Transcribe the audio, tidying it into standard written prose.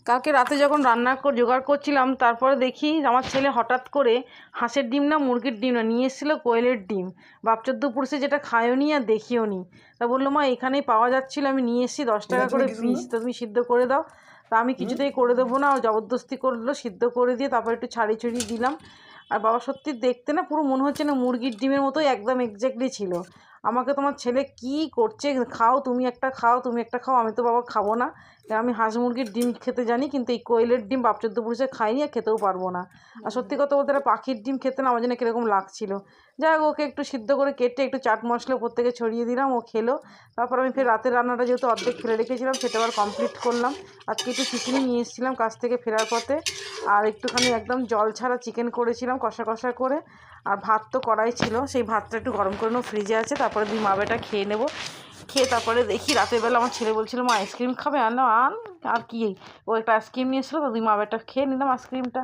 কালকে রাতে যখন রান্না জোগাড় করছিলাম, তারপরে দেখি আমার ছেলে হঠাৎ করে হাঁসের ডিম না মুরগির ডিম না নিয়ে এসেছিলো, কোয়েলের ডিম। বাপচোদ্দো পুরুষে যেটা খায়ও নি আর দেখিও নি। তা বললো মা এখানেই পাওয়া যাচ্ছিলো, আমি নিয়ে এসেছি 10 টাকা করে পিস, তো তুমি সিদ্ধ করে দাও। তা আমি কিছুতেই করে দেবো না, ও জবরদস্তি করলো, সিদ্ধ করে দিয়ে তারপর একটু ছাড়িয়ে দিলাম। আর বাবা সত্যি দেখতে না পুরো মনে হচ্ছে না মুরগির ডিমের মতোই একদম এক্স্যাক্টলি ছিল। আমাকে তোমার ছেলে কি করছে, খাও তুমি একটা খাও, তুমি একটা খাও, আমি তো বাবা খাবো না। আমি হাঁস মুরগির ডিম খেতে জানি, কিন্তু এই কোয়েলের ডিম বাপচোদ্দো পুরুষে খাইনি আর খেতেও পারবো না। আর সত্যি কথা বলতে পাখির ডিম খেতে না আমার জন্য কীরকম লাগছিল। যাই হোক, ওকে একটু সিদ্ধ করে কেটে একটু চাট মশলা উপর থেকে ছড়িয়ে দিলাম, ও খেলো। তারপর আমি ফের রাতের রান্নাটা যেহেতু অর্ধেক ফেলে রেখেছিলাম, সেটা আবার কমপ্লিট করলাম। আজকে একটু চিকেন নিয়ে এসেছিলাম কাছ থেকে ফেরার পথে, আর একটুখানি একদম জল ছাড়া চিকেন করেছিলাম কষা কষা করে। আর ভাত তো কড়াই ছিল, সেই ভাতটা একটু গরম করে নেবো, ফ্রিজে আছে। তারপরে দুই মা বেটা খেয়ে নেবো। খেয়ে তারপরে দেখি রাতের বেলা আমার ছেলে বলছিল মা আইসক্রিম খাবে, আনলাম আর কি, ও একটা আইসক্রিম নিয়ে এসেছিলো, তো দুই মা বেটা খেয়ে নিলাম আইসক্রিমটা।